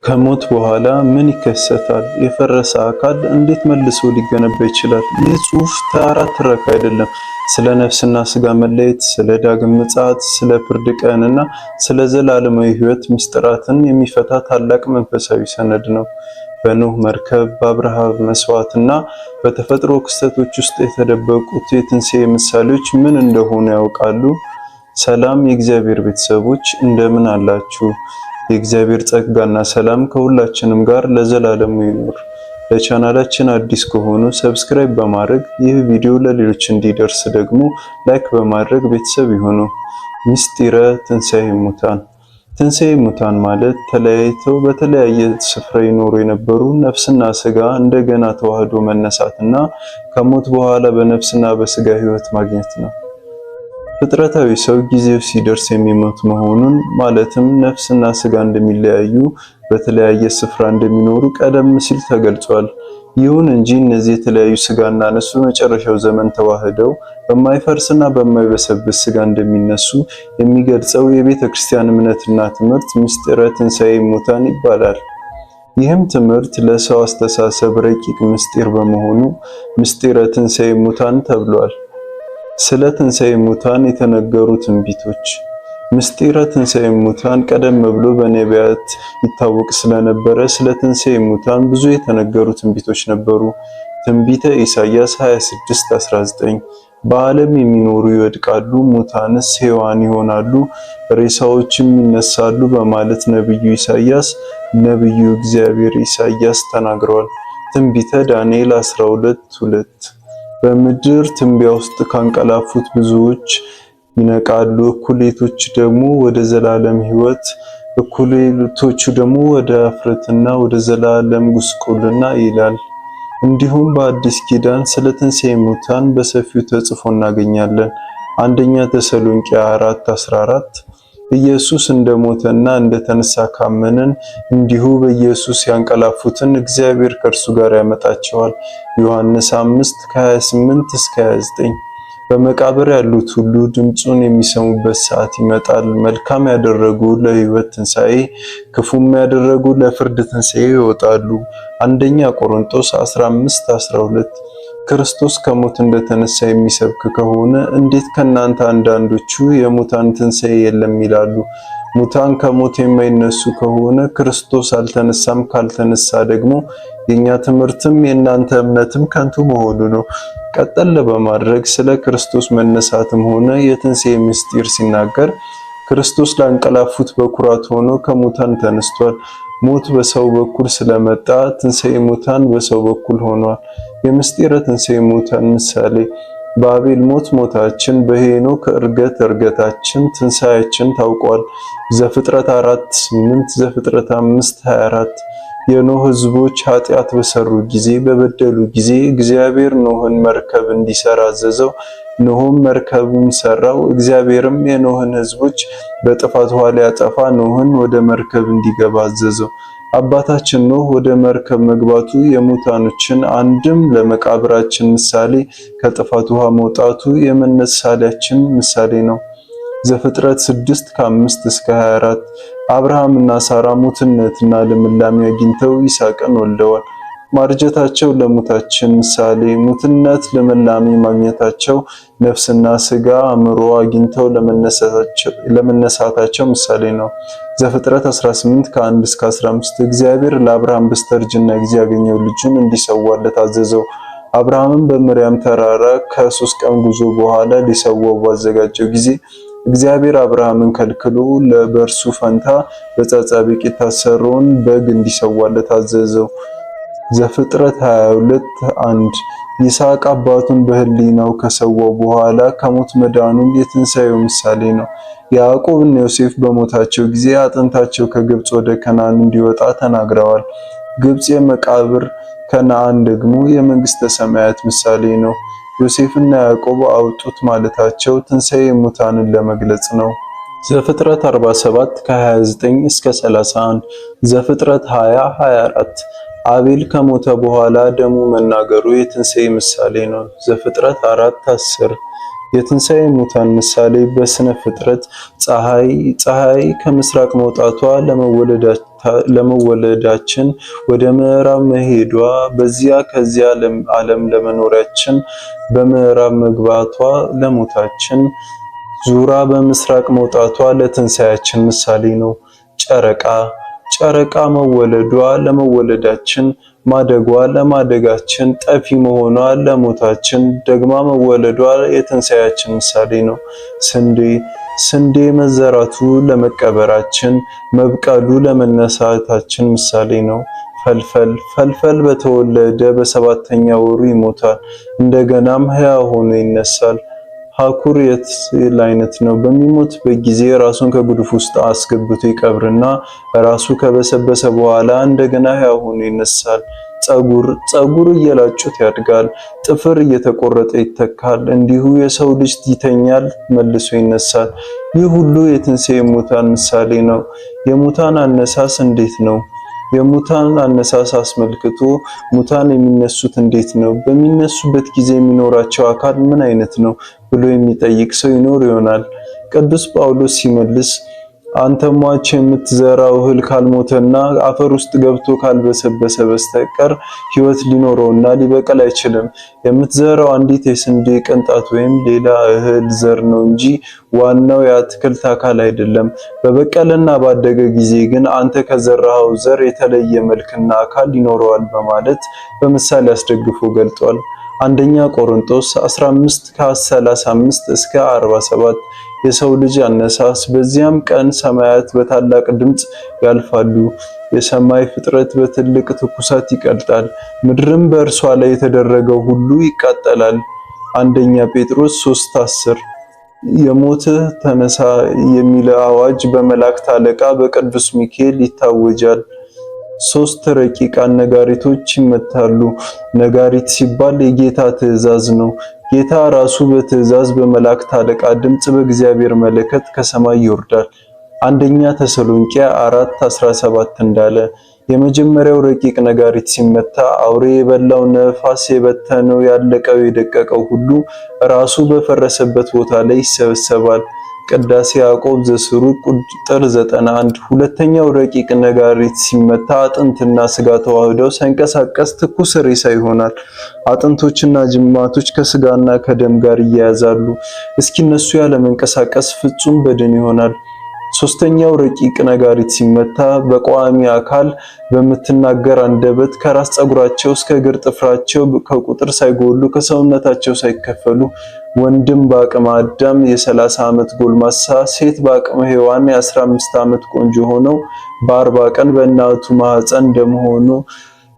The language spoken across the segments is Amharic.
ከሞት በኋላ ምን ይከሰታል? የፈረሰ አካል እንዴት መልሶ ሊገነባ ይችላል? ይህ ጽሑፍ ተራ ትረካ አይደለም። ስለ ነፍስና ስጋ መለየት፣ ስለ ዳግም ምጽአት፣ ስለ ፍርድ ቀንና ስለ ዘላለማዊ ሕይወት ምስጢራትን የሚፈታ ታላቅ መንፈሳዊ ሰነድ ነው። በኖህ መርከብ፣ በአብርሃም መስዋዕትና በተፈጥሮ ክስተቶች ውስጥ የተደበቁት የትንሣኤ ምሳሌዎች ምን እንደሆኑ ያውቃሉ? ሰላም የእግዚአብሔር ቤተሰቦች እንደምን አላችሁ? የእግዚአብሔር ጸጋና ሰላም ከሁላችንም ጋር ለዘላለሙ ይኑር። ለቻናላችን አዲስ ከሆኑ ሰብስክራይብ በማድረግ ይህ ቪዲዮ ለሌሎች እንዲደርስ ደግሞ ላይክ በማድረግ ቤተሰብ ይሁኑ። ምስጢረ ትንሣኤ ሙታን። ትንሣኤ ሙታን ማለት ተለያይተው በተለያየ ስፍራ ይኖሩ የነበሩ ነፍስና ስጋ እንደገና ተዋህዶ መነሳትና ከሞት በኋላ በነፍስና በስጋ ሕይወት ማግኘት ነው። ፍጥረታዊ ሰው ጊዜው ሲደርስ የሚሞት መሆኑን ማለትም ነፍስና ስጋ እንደሚለያዩ በተለያየ ስፍራ እንደሚኖሩ ቀደም ሲል ተገልጿል። ይሁን እንጂ እነዚህ የተለያዩ ስጋና ነፍስ በመጨረሻው ዘመን ተዋህደው በማይፈርስና በማይበሰብስ ስጋ እንደሚነሱ የሚገልጸው የቤተ ክርስቲያን እምነትና ትምህርት ምስጢረ ትንሣኤ ሙታን ይባላል። ይህም ትምህርት ለሰው አስተሳሰብ ረቂቅ ምስጢር በመሆኑ ምስጢረ ትንሣኤ ሙታን ተብሏል። ስለ ትንሣኤ ሙታን የተነገሩ ትንቢቶች። ምስጢረ ትንሣኤ ሙታን ቀደም ብሎ በነቢያት ይታወቅ ስለነበረ ስለ ትንሣኤ ሙታን ብዙ የተነገሩ ትንቢቶች ነበሩ። ትንቢተ ኢሳይያስ 26:19 በዓለም የሚኖሩ ይወድቃሉ፣ ሙታንስ ሕያዋን ይሆናሉ፣ ሬሳዎችም ይነሳሉ በማለት ነብዩ እግዚአብሔር ኢሳይያስ ተናግረዋል። ትንቢተ ዳንኤል 12:2 በምድር ትንቢያ ውስጥ ካንቀላፉት ብዙዎች ይነቃሉ፣ እኩሌቶች ደግሞ ወደ ዘላለም ሕይወት፣ እኩሌቶቹ ደግሞ ወደ እፍረትና ወደ ዘላለም ጉስቁልና ይላል። እንዲሁም በአዲስ ኪዳን ስለ ትንሣኤ ሙታን በሰፊው ተጽፎ እናገኛለን። አንደኛ ተሰሎንቄ 4:14 ኢየሱስ እንደሞተና እንደተነሳ ካመንን እንዲሁ በኢየሱስ ያንቀላፉትን እግዚአብሔር ከእርሱ ጋር ያመጣቸዋል። ዮሐንስ 5:28 እስከ 29 በመቃብር ያሉት ሁሉ ድምፁን የሚሰሙበት ሰዓት ይመጣል። መልካም ያደረጉ ለሕይወት ትንሣኤ፣ ክፉም ያደረጉ ለፍርድ ትንሣኤ ይወጣሉ። አንደኛ ቆሮንቶስ 15:12 ክርስቶስ ከሞት እንደተነሳ የሚሰብክ ከሆነ እንዴት ከናንተ አንዳንዶቹ የሙታን ትንሣኤ የለም ይላሉ? ሙታን ከሞት የማይነሱ ከሆነ ክርስቶስ አልተነሳም፣ ካልተነሳ ደግሞ የኛ ትምህርትም የእናንተ እምነትም ከንቱ መሆኑ ነው። ቀጠል በማድረግ ስለ ክርስቶስ መነሳትም ሆነ የትንሣኤ ምስጢር ሲናገር ክርስቶስ ላንቀላፉት በኩራት ሆኖ ከሙታን ተነስቷል። ሞት በሰው በኩል ስለመጣ ትንሣኤ ሙታን በሰው በኩል ሆኗል። የምስጢረ ትንሣኤ ሙታን ምሳሌ በአቤል ሞት ሞታችን፣ በሄኖክ ዕርገት ዕርገታችን፣ ትንሣኤያችን ታውቋል። ዘፍጥረት 4:8 ዘፍጥረት 5:24 የኖህ ሕዝቦች ኃጢአት በሰሩ ጊዜ በበደሉ ጊዜ እግዚአብሔር ኖህን መርከብ እንዲሰራ አዘዘው። ኖህም መርከቡን ሰራው። እግዚአብሔርም የኖህን ሕዝቦች በጥፋት ውሃ ሊያጠፋ ኖህን ወደ መርከብ እንዲገባ አዘዘው። አባታችን ኖህ ወደ መርከብ መግባቱ የሙታኖችን አንድም ለመቃብራችን ምሳሌ፣ ከጥፋት ውሃ መውጣቱ የመነሳሊያችን ምሳሌ ነው። ዘፍጥረት 6:5 እስከ 24 አብርሃምና ሳራ ሙትነትና ልምላሜ አግኝተው ይስሐቅን ወልደዋል። ማርጀታቸው ለሙታችን ምሳሌ፣ ሙትነት ልምላሜ ማግኘታቸው ነፍስና ስጋ አእምሮ አግኝተው ለመነሳታቸው ምሳሌ ነው። ዘፍጥረት 18:1 እስከ 15 እግዚአብሔር ለአብርሃም በስተርጅና ጊዜ ያገኘው ልጁን እንዲሰዋለት አዘዘው። አብርሃምም በምርያም ተራራ ከ3 ቀን ጉዞ በኋላ ሊሰዋው ባዘጋጀው ጊዜ እግዚአብሔር አብርሃምን ከልክሎ በእርሱ ፈንታ በጻጻቢቅ የታሰረውን በግ እንዲሰዋለት አዘዘው። ዘፍጥረት 22:1 ይስሐቅ አባቱን በሕሊናው ከሰዋው በኋላ ከሞት መዳኑን የትንሣኤው ምሳሌ ነው። ያዕቆብና ዮሴፍ በሞታቸው ጊዜ አጥንታቸው ከግብጽ ወደ ከነዓን እንዲወጣ ተናግረዋል። ግብጽ የመቃብር፣ ከነዓን ደግሞ የመንግስተ ሰማያት ምሳሌ ነው። ዮሴፍና ያዕቆብ አውጡት ማለታቸው ትንሣኤ ሙታንን ለመግለጽ ነው። ዘፍጥረት 47 ከ29 እስከ 31 ዘፍጥረት 20:24 አቤል ከሞተ በኋላ ደሙ መናገሩ የትንሣኤ ምሳሌ ነው። ዘፍጥረት 4:10 የትንሣኤ ሙታን ምሳሌ በስነ ፍጥረት ፀሐይ ከምስራቅ መውጣቷ ለመወለዳችን ወደ ምዕራብ መሄዷ በዚያ ከዚያ ዓለም ለመኖሪያችን በምዕራብ መግባቷ ለሞታችን ዙራ በምስራቅ መውጣቷ ለትንሣኤያችን ምሳሌ ነው። ጨረቃ መወለዷ ለመወለዳችን ማደጓ ለማደጋችን ጠፊ መሆኗ ለሞታችን ደግማ መወለዷ የትንሣኤያችን ምሳሌ ነው። ስንዴ መዘራቱ ለመቀበራችን መብቀሉ ለመነሳታችን ምሳሌ ነው። ፈልፈል በተወለደ በሰባተኛ ወሩ ይሞታል፣ እንደገናም ሕያው ሆኖ ይነሳል። ሐኩር የትል አይነት ነው። በሚሞትበት ጊዜ ራሱን ከጉድፍ ውስጥ አስገብቶ ይቀብርና ራሱ ከበሰበሰ በኋላ እንደገና ሕያው ሆኖ ይነሳል። ጸጉር እየላጩት ያድጋል፣ ጥፍር እየተቆረጠ ይተካል። እንዲሁ የሰው ልጅ ይተኛል፣ መልሶ ይነሳል። ይህ ሁሉ የትንሣኤ ሙታን ምሳሌ ነው። የሙታን አነሳስ እንዴት ነው? የሙታን አነሳስ አስመልክቶ ሙታን የሚነሱት እንዴት ነው? በሚነሱበት ጊዜ የሚኖራቸው አካል ምን አይነት ነው ብሎ የሚጠይቅ ሰው ይኖር ይሆናል። ቅዱስ ጳውሎስ ሲመልስ አንተ ሟች የምትዘራው እህል ካልሞተና አፈር ውስጥ ገብቶ ካልበሰበሰ በስተቀር ሕይወት ሊኖረውና ሊበቅል አይችልም። የምትዘራው አንዲት የስንዴ ቅንጣት ወይም ሌላ እህል ዘር ነው እንጂ ዋናው የአትክልት አካል አይደለም። በበቀለና ባደገ ጊዜ ግን አንተ ከዘራኸው ዘር የተለየ መልክና አካል ይኖረዋል በማለት በምሳሌ አስደግፎ ገልጧል። አንደኛ ቆሮንቶስ 15 ከ35 እስከ 47 የሰው ልጅ አነሳስ። በዚያም ቀን ሰማያት በታላቅ ድምፅ ያልፋሉ፣ የሰማይ ፍጥረት በትልቅ ትኩሳት ይቀልጣል፣ ምድርም በእርሷ ላይ የተደረገው ሁሉ ይቃጠላል። አንደኛ ጴጥሮስ 3:10 የሞትህ ተነሳ የሚል አዋጅ በመላእክት አለቃ በቅዱስ ሚካኤል ይታወጃል። 3 ረቂቃን ነጋሪቶች ይመታሉ። ነጋሪት ሲባል የጌታ ትእዛዝ ነው። ጌታ ራሱ በትእዛዝ በመላእክት አለቃ ድምፅ በእግዚአብሔር መለከት ከሰማይ ይወርዳል። አንደኛ ተሰሎንቄ 4:17 እንዳለ የመጀመሪያው ረቂቅ ነጋሪት ሲመታ አውሬ የበላው ነፋስ የበተነው ያለቀው የደቀቀው ሁሉ ራሱ በፈረሰበት ቦታ ላይ ይሰበሰባል። ቅዳሴ ያዕቆብ ዘስሩግ ቁጥር 91። ሁለተኛው ረቂቅ ነጋሪት ሲመታ አጥንትና ስጋ ተዋህደው ሳይንቀሳቀስ ትኩስ ሬሳ ይሆናል። አጥንቶችና ጅማቶች ከስጋና ከደም ጋር ይያያዛሉ። እስኪነሱ ያለ መንቀሳቀስ ፍጹም በድን ይሆናል። ሶስተኛው ረቂቅ ነጋሪት ሲመታ በቋሚ አካል በምትናገር አንደበት ከራስ ፀጉራቸው እስከ እግር ጥፍራቸው ከቁጥር ሳይጎሉ ከሰውነታቸው ሳይከፈሉ ወንድም በአቅመ አዳም የ30 ዓመት ጎልማሳ ሴት በአቅመ ሔዋን የ15 ዓመት ቆንጆ ሆነው በ40 ቀን በእናቱ ማህፀን እንደመሆኑ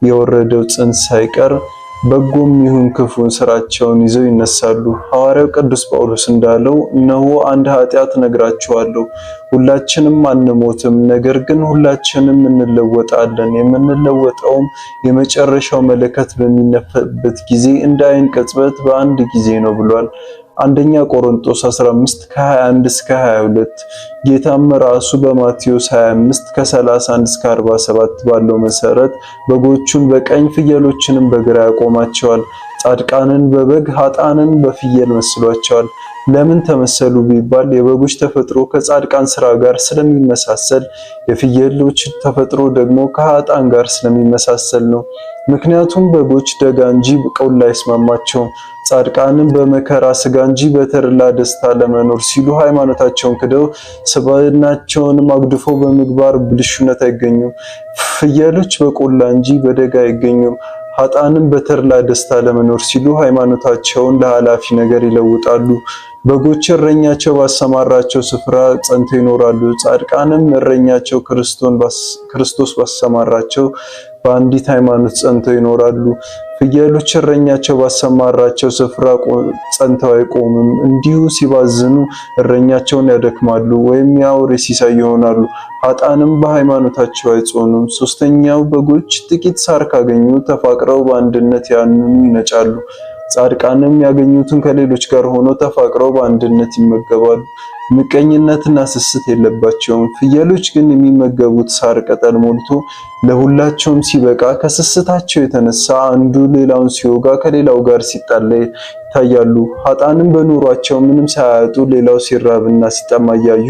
የወረደው ጽንስ ሳይቀር በጎም ይሁን ክፉን ስራቸውን ይዘው ይነሳሉ። ሐዋርያው ቅዱስ ጳውሎስ እንዳለው እነሆ አንድ ኃጢአት ነግራችኋለሁ፣ ሁላችንም አንሞትም፣ ነገር ግን ሁላችንም እንለወጣለን። የምንለወጠውም የመጨረሻው መለከት በሚነፋበት ጊዜ እንደ ዓይን ቅጽበት በአንድ ጊዜ ነው ብሏል። አንደኛ ቆሮንቶስ 15 ከ21 እስከ 22 ጌታም ራሱ በማቴዎስ 25 ከ31 እስከ 47 ባለው መሰረት በጎቹን በቀኝ ፍየሎችንም በግራ ያቆማቸዋል። ጻድቃንን በበግ ኃጥአንን በፍየል መስሏቸዋል። ለምን ተመሰሉ ቢባል የበጎች ተፈጥሮ ከጻድቃን ስራ ጋር ስለሚመሳሰል የፍየሎች ተፈጥሮ ደግሞ ከኃጥአን ጋር ስለሚመሳሰል ነው። ምክንያቱም በጎች ደጋ እንጂ ቆላ አይስማማቸውም። ጻድቃንም በመከራ ስጋ እንጂ በተድላ ደስታ ለመኖር ሲሉ ሃይማኖታቸውን ክደው ስብዕናቸውንም አጉድፈው በምግባር ብልሹነት አይገኙም። ፍየሎች በቆላ እንጂ በደጋ አይገኙም። ኃጥአንም በተድላ ደስታ ለመኖር ሲሉ ሃይማኖታቸውን ለኃላፊ ነገር ይለውጣሉ። በጎች እረኛቸው ባሰማራቸው ስፍራ ጸንተው ይኖራሉ። ጻድቃንም እረኛቸው ክርስቶስ ባሰማራቸው በአንዲት ሃይማኖት ጸንተው ይኖራሉ። ፍየሎች እረኛቸው ባሰማራቸው ስፍራ ጸንተው አይቆሙም። እንዲሁ ሲባዝኑ እረኛቸውን ያደክማሉ ወይም የአውሬ ሲሳይ ይሆናሉ። ኃጥአንም በሃይማኖታቸው አይጸኑም። ሶስተኛው በጎች ጥቂት ሳር ካገኙ ተፋቅረው በአንድነት ያንኑ ይነጫሉ። ጻድቃንም ያገኙትን ከሌሎች ጋር ሆነው ተፋቅረው በአንድነት ይመገባሉ። ምቀኝነትና ስስት የለባቸውም። ፍየሎች ግን የሚመገቡት ሳር ቅጠል ሞልቶ ለሁላቸውም ሲበቃ ከስስታቸው የተነሳ አንዱ ሌላውን ሲወጋ ከሌላው ጋር ሲጣላ ይታያሉ። ኃጥአንም በኑሯቸው ምንም ሳያጡ ሌላው ሲራብና ሲጠማ እያዩ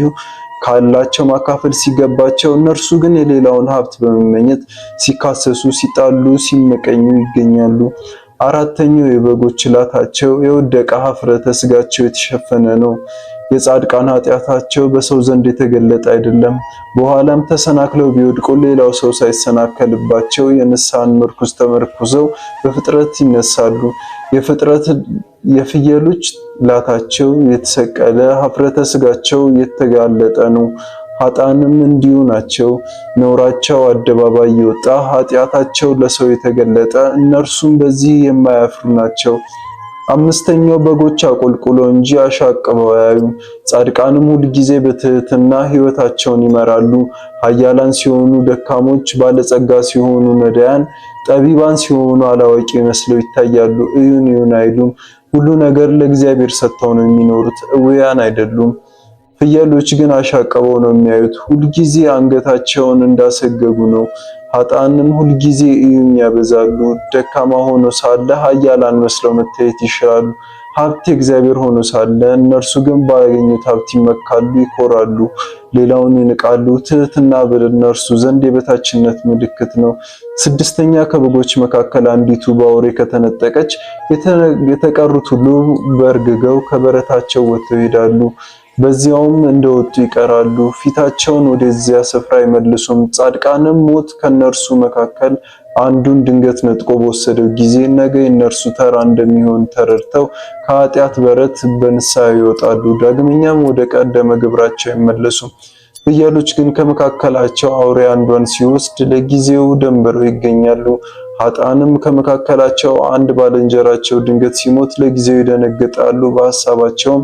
ካላቸው ማካፈል ሲገባቸው እነርሱ ግን የሌላውን ሀብት በመመኘት ሲካሰሱ፣ ሲጣሉ፣ ሲመቀኙ ይገኛሉ። አራተኛው የበጎች ላታቸው የወደቀ ኀፍረተ ሥጋቸው የተሸፈነ ነው። የጻድቃን ኃጢአታቸው በሰው ዘንድ የተገለጠ አይደለም። በኋላም ተሰናክለው ቢወድቁ ሌላው ሰው ሳይሰናከልባቸው የንስሐን ምርኩዝ ተመርኩዘው በፍጥረት ይነሳሉ። የፍየሎች ላታቸው የተሰቀለ ኀፍረተ ሥጋቸው የተጋለጠ ነው። ኃጥአንም እንዲሁ ናቸው። ነውራቸው አደባባይ የወጣ ኃጢአታቸው ለሰው የተገለጠ እነርሱም በዚህ የማያፍሩ ናቸው። አምስተኛው በጎች አቆልቁሎ እንጂ አሻቅበው አያዩም። ጻድቃንም ሁልጊዜ በትህትና ሕይወታቸውን ይመራሉ። ኃያላን ሲሆኑ ደካሞች፣ ባለጸጋ ሲሆኑ ነዳያን፣ ጠቢባን ሲሆኑ አላዋቂ መስለው ይታያሉ። እዩን እዩን አይሉም። ሁሉ ነገር ለእግዚአብሔር ሰጥተው ነው የሚኖሩት፣ እውያን አይደሉም። ፍየሎች ግን አሻቅበው ነው የሚያዩት፣ ሁልጊዜ አንገታቸውን እንዳሰገጉ ነው። ኃጥአንም ሁልጊዜ እዩኝ ያበዛሉ። ደካማ ሆኖ ሳለ ኃያላን መስለው መታየት ይሻሉ። ሀብት እግዚአብሔር ሆኖ ሳለ እነርሱ ግን ባገኙት ሀብት ይመካሉ፣ ይኮራሉ፣ ሌላውን ይንቃሉ። ትህትና በእነርሱ ዘንድ የበታችነት ምልክት ነው። ስድስተኛ ከበጎች መካከል አንዲቱ በአውሬ ከተነጠቀች የተቀሩት ሁሉ በርግገው ከበረታቸው ወጥተው ይሄዳሉ። በዚያውም እንደወጡ ይቀራሉ። ፊታቸውን ወደዚያ ስፍራ አይመልሱም። ጻድቃንም ሞት ከነርሱ መካከል አንዱን ድንገት ነጥቆ በወሰደው ጊዜ ነገ የነርሱ ተራ እንደሚሆን ተረድተው ከኃጢአት በረት በንስሐ ይወጣሉ። ዳግመኛም ወደ ቀደመ ግብራቸው አይመለሱም። ፍየሎች ግን ከመካከላቸው አውሬ አንዷን ሲወስድ ለጊዜው ደንብረው ይገኛሉ። ኃጥአንም ከመካከላቸው አንድ ባልንጀራቸው ድንገት ሲሞት ለጊዜው ይደነግጣሉ። በሐሳባቸውም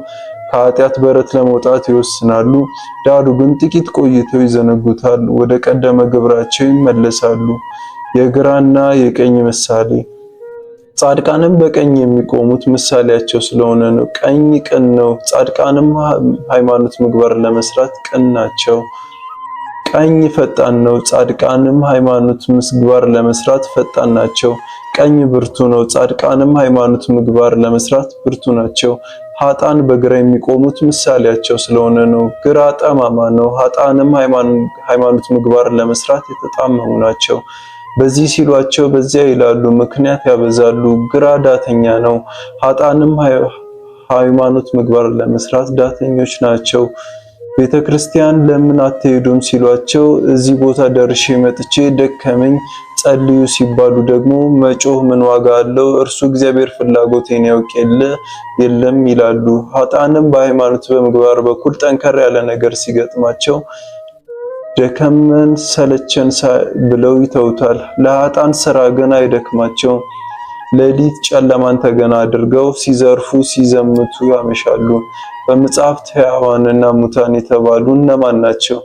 ከኃጢአት በረት ለመውጣት ይወስናሉ። ዳሩ ግን ጥቂት ቆይተው ይዘነጉታል፣ ወደ ቀደመ ግብራቸው ይመለሳሉ። የግራና የቀኝ ምሳሌ። ጻድቃንም በቀኝ የሚቆሙት ምሳሌያቸው ስለሆነ ነው። ቀኝ ቅን ነው። ጻድቃንም ሃይማኖት ምግባር ለመስራት ቅን ናቸው። ቀኝ ፈጣን ነው። ጻድቃንም ሃይማኖት ምግባር ለመስራት ፈጣን ናቸው። ቀኝ ብርቱ ነው። ጻድቃንም ሃይማኖት ምግባር ለመስራት ብርቱ ናቸው። ኃጥአን በግራ የሚቆሙት ምሳሌያቸው ስለሆነ ነው። ግራ ጠማማ ነው። ኃጥአንም ሃይማኖት ምግባር ለመስራት የተጣመሙ ናቸው። በዚህ ሲሏቸው በዚያ ይላሉ፣ ምክንያት ያበዛሉ። ግራ ዳተኛ ነው። ኃጥአንም ሃይማኖት ምግባር ለመስራት ዳተኞች ናቸው። ቤተ ክርስቲያን ለምን አትሄዱም ሲሏቸው እዚህ ቦታ ደርሼ መጥቼ ደከመኝ ጸልዩ ሲባሉ ደግሞ መጮህ ምን ዋጋ አለው? እርሱ እግዚአብሔር ፍላጎቴን ያውቅ የለም ይላሉ። ኃጥአንም በሃይማኖት በምግባር በኩል ጠንከር ያለ ነገር ሲገጥማቸው ደከመን ሰለቸን ብለው ይተውታል። ለኃጥአን ሥራ ግን አይደክማቸውም። ሌሊት ጨለማን ተገና አድርገው ሲዘርፉ ሲዘምቱ ያመሻሉ። በመጽሐፍት ሕያዋንና ሙታን የተባሉ እነማን ናቸው?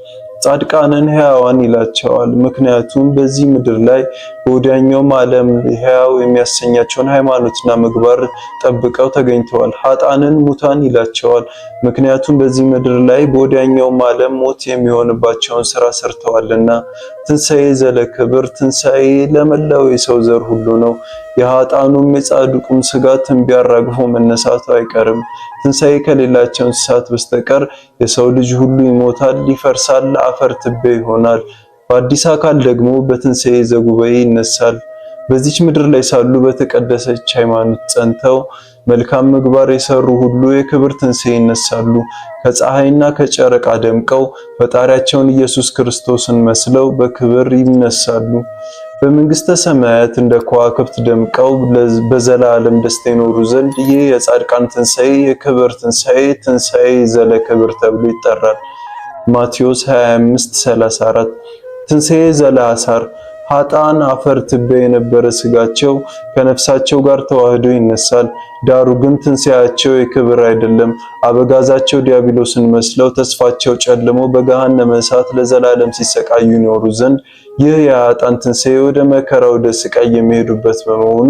ጻድቃንን ሕያዋን ይላቸዋል። ምክንያቱም በዚህ ምድር ላይ በወዲያኛውም ዓለም ሕያው የሚያሰኛቸውን ሃይማኖትና ምግባር ጠብቀው ተገኝተዋል። ኃጥአንን ሙታን ይላቸዋል። ምክንያቱም በዚህ ምድር ላይ በወዲያኛውም ዓለም ሞት የሚሆንባቸውን ሥራ ሰርተዋልና። ትንሣኤ ዘለክብር፣ ትንሣኤ ለመላው የሰው ዘር ሁሉ ነው። የኃጥአኑም የጻድቁም ሥጋ ትንቢያ አራግፎ መነሳቱ አይቀርም። ትንሣኤ ከሌላቸው እንስሳት በስተቀር የሰው ልጅ ሁሉ ይሞታል፣ ይፈርሳል፣ አፈር ትቢያ ይሆናል። በአዲስ አካል ደግሞ በትንሣኤ ዘጉባኤ ይነሳል። በዚች ምድር ላይ ሳሉ በተቀደሰች ሃይማኖት ጸንተው መልካም ምግባር የሰሩ ሁሉ የክብር ትንሣኤ ይነሳሉ። ከፀሐይና ከጨረቃ ደምቀው ፈጣሪያቸውን ኢየሱስ ክርስቶስን መስለው በክብር ይነሳሉ። በመንግስተ ሰማያት እንደ ከዋክብት ደምቀው በዘላለም ደስታ ይኖሩ ዘንድ ይህ የጻድቃን ትንሣኤ የክብር ትንሣኤ ትንሣኤ ዘለ ክብር ተብሎ ይጠራል። ማቴዎስ 25:34 ትንሣኤ ዘለ አሳር ኃጥአን አፈር ትቢያ የነበረ ስጋቸው ከነፍሳቸው ጋር ተዋህዶ ይነሳል። ዳሩ ግን ትንሣኤያቸው የክብር አይደለም። አበጋዛቸው ዲያብሎስን መስለው ተስፋቸው ጨልሞ በገሃነመ እሳት ለዘላለም ሲሰቃዩ ይኖሩ ዘንድ ይህ የኃጥአን ትንሣኤ ወደ መከራ ወደ ስቃይ የሚሄዱበት በመሆኑ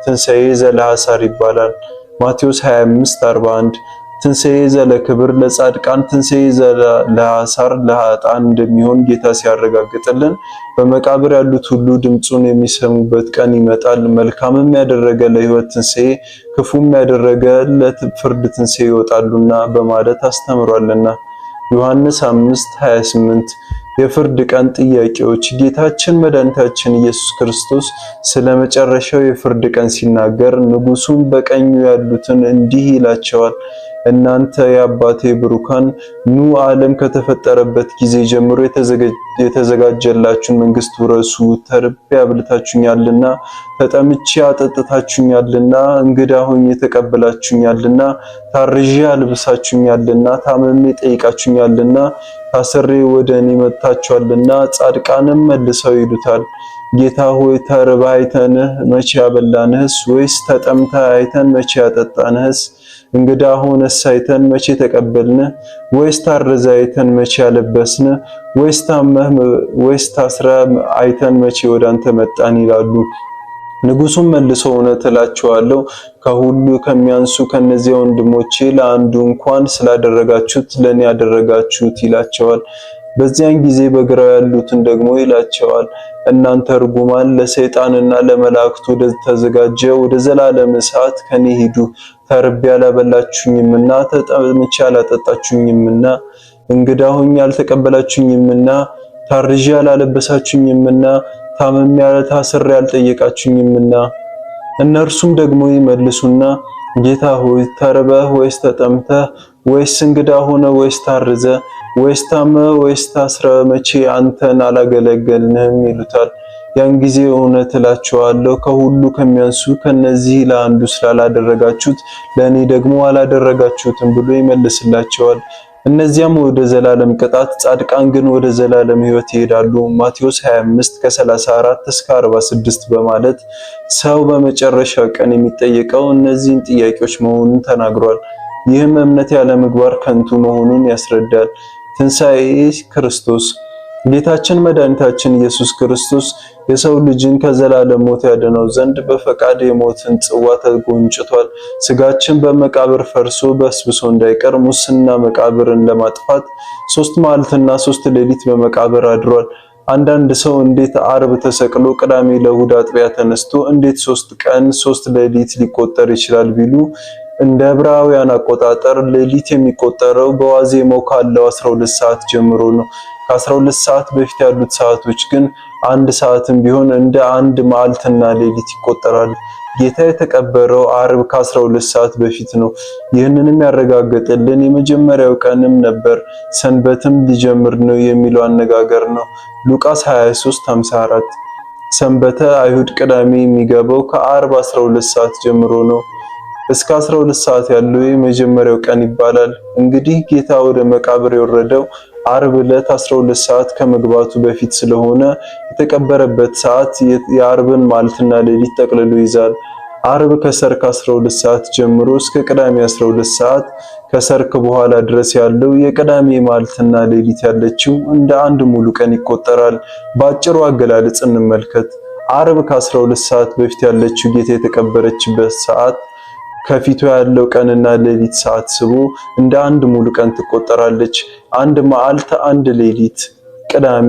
ትንሣኤ ዘለሐሳር ይባላል። ማቴዎስ 25:41 ትንሣኤ ዘለ ክብር ለጻድቃን ትንሣኤ ዘለሐሳር ለኃጥአን እንደሚሆን ጌታ ሲያረጋግጥልን በመቃብር ያሉት ሁሉ ድምፁን የሚሰሙበት ቀን ይመጣል። መልካምም ያደረገ ለሕይወት ትንሣኤ ክፉም ያደረገ ለፍርድ ትንሣኤ ይወጣሉና በማለት አስተምሯልና። ዮሐንስ 5:28 የፍርድ ቀን ጥያቄዎች። ጌታችን መድኃኒታችን ኢየሱስ ክርስቶስ ስለ መጨረሻው የፍርድ ቀን ሲናገር ንጉሡን በቀኙ ያሉትን እንዲህ ይላቸዋል፣ እናንተ የአባቴ ብሩካን ኑ ዓለም ከተፈጠረበት ጊዜ ጀምሮ የተዘጋጀላችሁን መንግስት ውረሱ። ተርቤ አብልታችሁኛልና፣ ተጠምቼ አጠጥታችሁኛልና፣ እንግዳ ሆኜ ተቀብላችሁኛልና፣ ታርዤ አልብሳችሁኛልና፣ ታምሜ ጠይቃችሁኛልና፣ ታስሬ ወደ እኔ መጥታችኋልና። ጻድቃንም መልሰው ይሉታል፣ ጌታ ሆይ ተርበህ አይተንህ መቼ ያበላንህስ? ወይስ ተጠምተህ አይተን መቼ ያጠጣንህስ? እንግዳ ሆነስ አይተን መቼ ተቀበልንህ? ወይስ ታርዘህ አይተን መቼ ያለበስንህ? ወይስ ታመህ ወይስ ታስረህ አይተን መቼ ወዳንተ መጣን? ይላሉ። ንጉሡም መልሶ እውነት እላችኋለሁ ከሁሉ ከሚያንሱ ከነዚህ ወንድሞቼ ለአንዱ እንኳን ስላደረጋችሁት ለኔ ያደረጋችሁት ይላቸዋል። በዚያን ጊዜ በግራው ያሉትን ደግሞ ይላቸዋል፣ እናንተ ርጉማን ለሰይጣንና ለመላእክቱ ወደ ተዘጋጀ ወደ ዘላለም እሳት ከኔ ሂዱ። ተርቤ አላበላችሁኝምና፣ ተጠምቼ አላጠጣችሁኝምና፣ እንግዳ ሆኜ አልተቀበላችሁኝምና፣ ታርዤ አላለበሳችሁኝምና፣ ታምሜ ታስሬ አልጠየቃችሁኝምና። እነርሱም ደግሞ ይመልሱና ጌታ ሆይ ተርበህ ወይስ ተጠምተህ ወይስ እንግዳ ሆነ ወይስ ታርዘ ወይስ ታመህ ወይስ ታስረ መቼ አንተን አላገለገልንህም? ይሉታል። ያን ጊዜ እውነት እላችኋለሁ ከሁሉ ከሚያንሱ ከነዚህ ለአንዱ ስላላደረጋችሁት ለኔ ደግሞ አላደረጋችሁትም ብሎ ይመልስላቸዋል። እነዚያም ወደ ዘላለም ቅጣት፣ ጻድቃን ግን ወደ ዘላለም ሕይወት ይሄዳሉ። ማቴዎስ 25 ከ34 እስከ 46 በማለት ሰው በመጨረሻ ቀን የሚጠየቀው እነዚህን ጥያቄዎች መሆኑን ተናግሯል። ይህም እምነት ያለ ምግባር ከንቱ መሆኑን ያስረዳል። ትንሣኤ ክርስቶስ ጌታችን መድኃኒታችን ኢየሱስ ክርስቶስ የሰው ልጅን ከዘላለም ሞት ያድነው ዘንድ በፈቃድ የሞትን ጽዋ ተጎንጭቷል። ስጋችን በመቃብር ፈርሶ በስብሶ እንዳይቀር ሙስና መቃብርን ለማጥፋት 3 መዓልትና 3 ሌሊት በመቃብር አድሯል። አንዳንድ ሰው እንዴት አርብ ተሰቅሎ ቅዳሜ ለእሑድ አጥቢያ ተነስቶ እንዴት 3 ቀን 3 ሌሊት ሊቆጠር ይችላል ቢሉ እንደ ዕብራውያን አቆጣጠር ሌሊት የሚቆጠረው በዋዜማው ካለው 12 ሰዓት ጀምሮ ነው። ከ12 ሰዓት በፊት ያሉት ሰዓቶች ግን አንድ ሰዓትም ቢሆን እንደ አንድ መዓልትና ሌሊት ይቆጠራሉ። ጌታ የተቀበረው አርብ ከ12 ሰዓት በፊት ነው። ይህንንም ያረጋገጠልን የመጀመሪያው ቀንም ነበር፣ ሰንበትም ሊጀምር ነው የሚለው አነጋገር ነው። ሉቃስ 23:54 ሰንበተ አይሁድ ቅዳሜ የሚገባው ከአርብ 12 ሰዓት ጀምሮ ነው። እስከ 12 ሰዓት ያለው የመጀመሪያው ቀን ይባላል። እንግዲህ ጌታ ወደ መቃብር የወረደው አርብ ዕለት 12 ሰዓት ከመግባቱ በፊት ስለሆነ የተቀበረበት ሰዓት የአርብን መዓልትና ሌሊት ጠቅልሎ ይዛል። አርብ ከሰርክ 12 ሰዓት ጀምሮ እስከ ቅዳሜ 12 ሰዓት ከሰርክ በኋላ ድረስ ያለው የቅዳሜ መዓልትና ሌሊት ያለችው እንደ አንድ ሙሉ ቀን ይቆጠራል። በአጭሩ አገላለጽ እንመልከት። አርብ ከ12 ሰዓት በፊት ያለችው ጌታ የተቀበረችበት ሰዓት ከፊቱ ያለው ቀንና ሌሊት ሰዓት ስቦ እንደ አንድ ሙሉ ቀን ትቆጠራለች። አንድ መዓልት አንድ ሌሊት ቅዳሜ።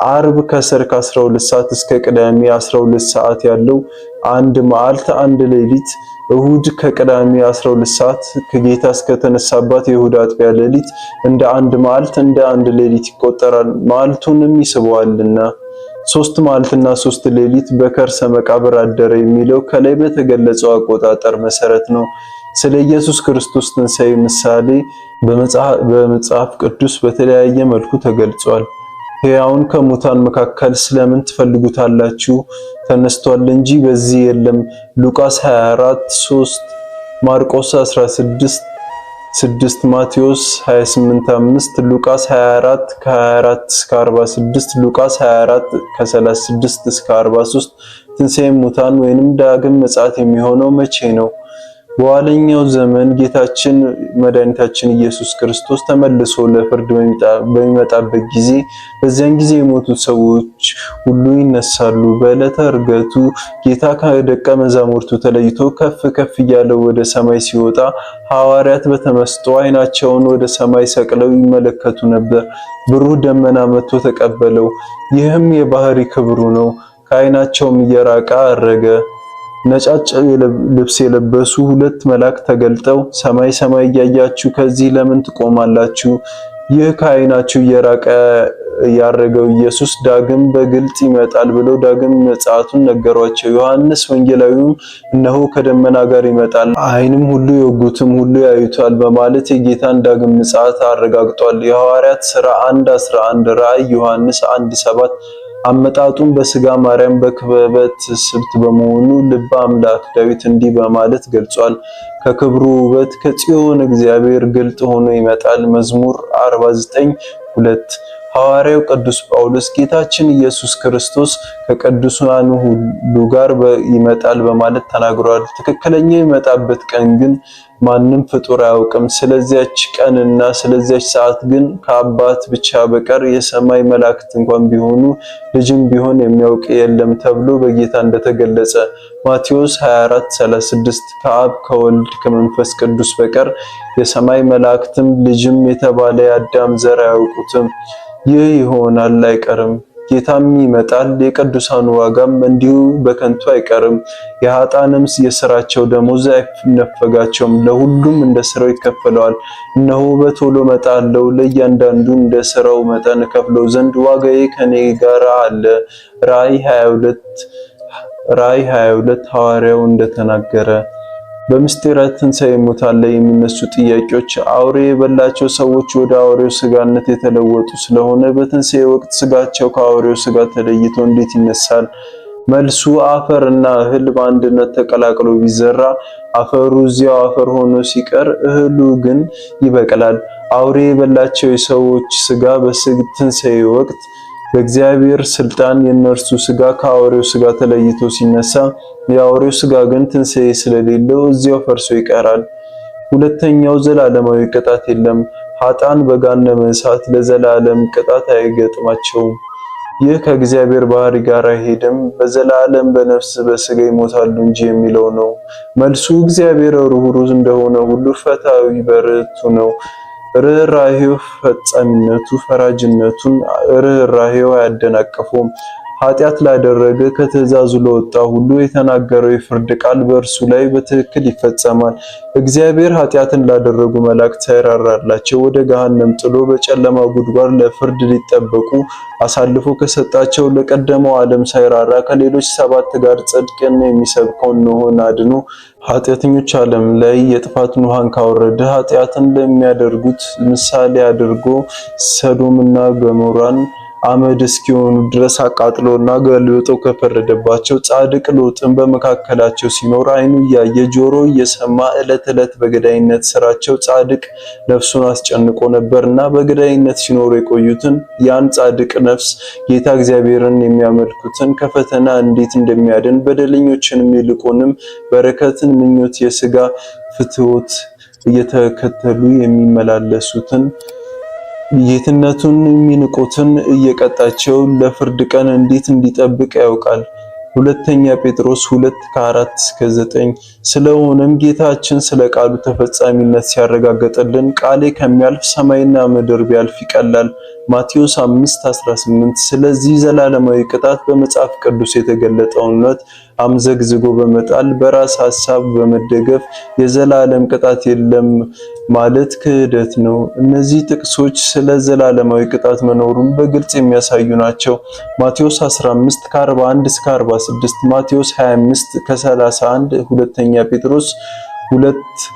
አርብ ከሰርክ 12 ሰዓት እስከ ቅዳሜ 12 ሰዓት ያለው አንድ መዓልት አንድ ሌሊት። እሁድ ከቅዳሜ 12 ሰዓት ከጌታ እስከተነሳባት የእሁድ አጥቢያ ሌሊት እንደ አንድ መዓልት እንደ አንድ ሌሊት ይቆጠራል፣ መዓልቱንም ይስበዋልና። 3 መዓልትና 3 ሌሊት በከርሰ መቃብር አደረ የሚለው ከላይ በተገለጸው አቆጣጠር መሰረት ነው። ስለ ኢየሱስ ክርስቶስ ትንሣኤ ምሳሌ በመጽሐፍ ቅዱስ በተለያየ መልኩ ተገልጿል። ሕያውን ከሙታን መካከል ስለምን ትፈልጉታላችሁ? ተነስቷል እንጂ በዚህ የለም። ሉቃስ 24:3 ማርቆስ 16:6 ማቴዎስ 28:5 ሉቃስ 24 ከ24 እስከ 46 ሉቃስ 24 ከ36 እስከ 43 ትንሣኤ ሙታን ወይንም ዳግም ምጽአት የሚሆነው መቼ ነው? በኋለኛው ዘመን ጌታችን መድኃኒታችን ኢየሱስ ክርስቶስ ተመልሶ ለፍርድ በሚመጣበት ጊዜ በዚያን ጊዜ የሞቱት ሰዎች ሁሉ ይነሳሉ። በዕለተ ዕርገቱ ጌታ ከደቀ መዛሙርቱ ተለይቶ ከፍ ከፍ እያለ ወደ ሰማይ ሲወጣ ሐዋርያት በተመስጦ ዓይናቸውን ወደ ሰማይ ሰቅለው ይመለከቱ ነበር። ብሩህ ደመና መጥቶ ተቀበለው። ይህም የባህሪ ክብሩ ነው። ከዓይናቸውም እየራቀ አረገ። ነጫጭ ልብስ የለበሱ 2 መላእክት ተገልጠው ሰማይ ሰማይ እያያችሁ ከዚህ ለምን ትቆማላችሁ? ይህ ከዓይናቸው እየራቀ ያረገው ኢየሱስ ዳግም በግልጥ ይመጣል ብለው ዳግም ምጽአቱን ነገሯቸው። ዮሐንስ ወንጌላዊውም እነሆ ከደመና ጋር ይመጣል፣ ዓይንም ሁሉ የወጉትም ሁሉ ያዩታል በማለት የጌታን ዳግም ምጽአት አረጋግጧል። የሐዋርያት ሥራ 1:11፣ ራእይ ዮሐንስ 1:7 አመጣጡን በሥጋ ማርያም በክበበ ትስብእት በመሆኑ ልበ አምላክ ዳዊት እንዲህ በማለት ገልጿል። ከክብሩ ውበት ከጽዮን እግዚአብሔር ግልጥ ሆኖ ይመጣል። መዝሙር 49:2 ሐዋርያው ቅዱስ ጳውሎስ ጌታችን ኢየሱስ ክርስቶስ ከቅዱሳኑ ሁሉ ጋር ይመጣል በማለት ተናግሯል። ትክክለኛ የመጣበት ቀን ግን ማንም ፍጡር አያውቅም። ስለዚያች ቀንና ስለዚያች ሰዓት ግን ከአባት ብቻ በቀር የሰማይ መላእክት እንኳን ቢሆኑ ልጅም ቢሆን የሚያውቅ የለም ተብሎ በጌታ እንደተገለጸ ማቴዎስ 24:36 ከአብ ከወልድ ከመንፈስ ቅዱስ በቀር የሰማይ መላእክትም ልጅም የተባለ የአዳም ዘር አያውቁትም። ይህ ይሆናል አይቀርም። ጌታም ይመጣል። የቅዱሳኑ ዋጋም እንዲሁ በከንቱ አይቀርም። የኃጥአንም የሥራቸው ደሞዝ አይነፈጋቸውም፣ ለሁሉም እንደ ሥራው ይከፈለዋል። እነሆ በቶሎ እመጣለሁ፣ ለእያንዳንዱ እንደ ሥራው መጠን እከፍለው ዘንድ ዋጋዬ ከኔ ጋር አለ። ራእይ 22 ሐዋርያው እንደተናገረ። በምስጢረ ትንሣኤ ሙታን ላይ የሚነሱ ጥያቄዎች አውሬ የበላቸው ሰዎች ወደ አውሬው ስጋነት የተለወጡ ስለሆነ በትንሣኤ ወቅት ስጋቸው ከአውሬው ስጋ ተለይቶ እንዴት ይነሳል? መልሱ አፈር እና እህል በአንድነት ተቀላቅሎ ቢዘራ አፈሩ እዚያው አፈር ሆኖ ሲቀር እህሉ ግን ይበቅላል። አውሬ የበላቸው የሰዎች ስጋ በትንሣኤ ወቅት በእግዚአብሔር ስልጣን የነርሱ ስጋ ከአውሬው ስጋ ተለይቶ ሲነሳ የአውሬው ስጋ ግን ትንሣኤ ስለሌለው እዚያው ፈርሶ ይቀራል። ሁለተኛው ዘላለማዊ ቅጣት የለም። ኃጥአን በገሃነመ እሳት ለዘላለም ቅጣት አይገጥማቸውም። ይህ ከእግዚአብሔር ባህሪ ጋር አይሄድም። በዘላለም በነፍስ በስጋ ይሞታሉ እንጂ የሚለው ነው። መልሱ እግዚአብሔር ርኅሩህ እንደሆነ ሁሉ ፈታዊ በርቱ ነው። ርኅራኄው ፈጻሚነቱ ፈራጅነቱን ርኅራኄው አያደናቅፈውም። ኃጢአት ላደረገ ከትእዛዙ ለወጣ ሁሉ የተናገረው የፍርድ ቃል በእርሱ ላይ በትክክል ይፈጸማል። እግዚአብሔር ኃጢአትን ላደረጉ መላእክት ሳይራራላቸው ወደ ገሃነም ጥሎ በጨለማ ጉድጓድ ለፍርድ ሊጠበቁ አሳልፎ ከሰጣቸው ለቀደመው ዓለም ሳይራራ ከሌሎች 7 ጋር ጽድቅን የሚሰብከውን ኖኅን አድኖ ኃጢአተኞች ዓለም ላይ የጥፋትን ውሃን ካወረደ ኃጢአትን ለሚያደርጉት ምሳሌ አድርጎ ሰዶምና ገሞራን አመድ እስኪሆኑ ድረስ አቃጥሎና ገልብጦ ከፈረደባቸው ጻድቅ ሎጥን በመካከላቸው ሲኖር ዓይኑ እያየ ጆሮ እየሰማ ዕለት ዕለት በገዳይነት ስራቸው ጻድቅ ነፍሱን አስጨንቆ ነበርና በገዳይነት ሲኖሩ የቆዩትን ያን ጻድቅ ነፍስ ጌታ እግዚአብሔርን የሚያመልኩትን ከፈተና እንዴት እንደሚያድን በደለኞችንም ይልቁንም በረከትን ምኞት የሥጋ ፍትወት እየተከተሉ የሚመላለሱትን ጌትነቱን የሚንቁትን እየቀጣቸው ለፍርድ ቀን እንዴት እንዲጠብቅ ያውቃል። ሁለተኛ ጴጥሮስ 2:4-9 ስለሆነም ጌታችን ስለ ቃሉ ተፈጻሚነት ሲያረጋግጥልን ቃሌ ከሚያልፍ ሰማይና ምድር ቢያልፍ ይቀላል። ማቴዎስ 5:18 ስለዚህ ዘላለማዊ ቅጣት በመጽሐፍ ቅዱስ የተገለጠውን እውነት አምዘግዝጎ በመጣል በራስ ሐሳብ በመደገፍ የዘላለም ቅጣት የለም ማለት ክህደት ነው። እነዚህ ጥቅሶች ስለ ዘላለማዊ ቅጣት መኖሩን በግልጽ የሚያሳዩ ናቸው። ማቴዎስ 15:41-46፣ ማቴዎስ 25:31፣ ሁለተኛ ጴጥሮስ 2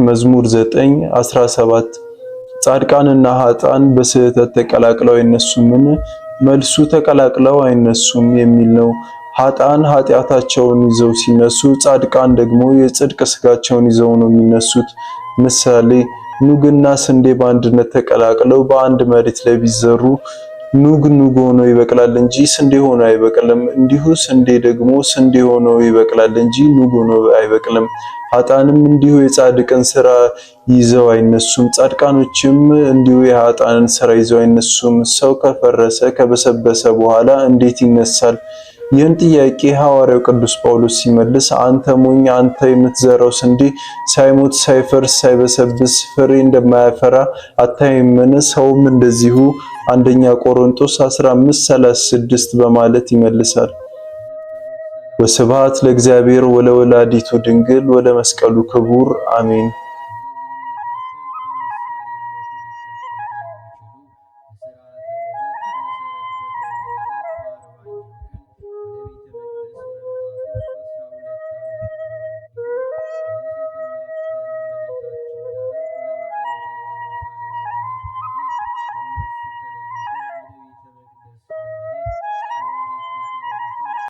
መዝሙር 9:17 ጻድቃንና ኃጥአን በስህተት ተቀላቅለው አይነሱምን? መልሱ ተቀላቅለው አይነሱም የሚል ነው። ኃጥአን ኃጢአታቸውን ይዘው ሲነሱ፣ ጻድቃን ደግሞ የጽድቅ ስጋቸውን ይዘው ነው የሚነሱት። ምሳሌ ኑግና ስንዴ በአንድነት ተቀላቅለው በአንድ መሬት ላይ ቢዘሩ ኑግ ሆኖ ይበቅላል እንጂ ስንዴ ሆኖ አይበቅልም። እንዲሁ ስንዴ ደግሞ ስንዴ ሆኖ ይበቅላል እንጂ ኑግ ሆኖ አይበቅልም። ኃጥአንም እንዲሁ የጻድቅን ሥራ ይዘው አይነሱም፣ ጻድቃኖችም እንዲሁ የኃጥአንን ሥራ ይዘው አይነሱም። ሰው ከፈረሰ ከበሰበሰ በኋላ እንዴት ይነሳል? ይህን ጥያቄ ሐዋርያው ቅዱስ ጳውሎስ ሲመልስ አንተ ሞኝ፣ አንተ የምትዘራው ስንዴ ሳይሞት ሳይፈርስ ሳይበሰብስ ፍሬ እንደማያፈራ አታይምን? ሰውም እንደዚሁ። አንደኛ ቆሮንቶስ 15:36 በማለት ይመልሳል። ወስብሐት ለእግዚአብሔር ወለወላዲቱ ድንግል ወለመስቀሉ ክቡር አሜን።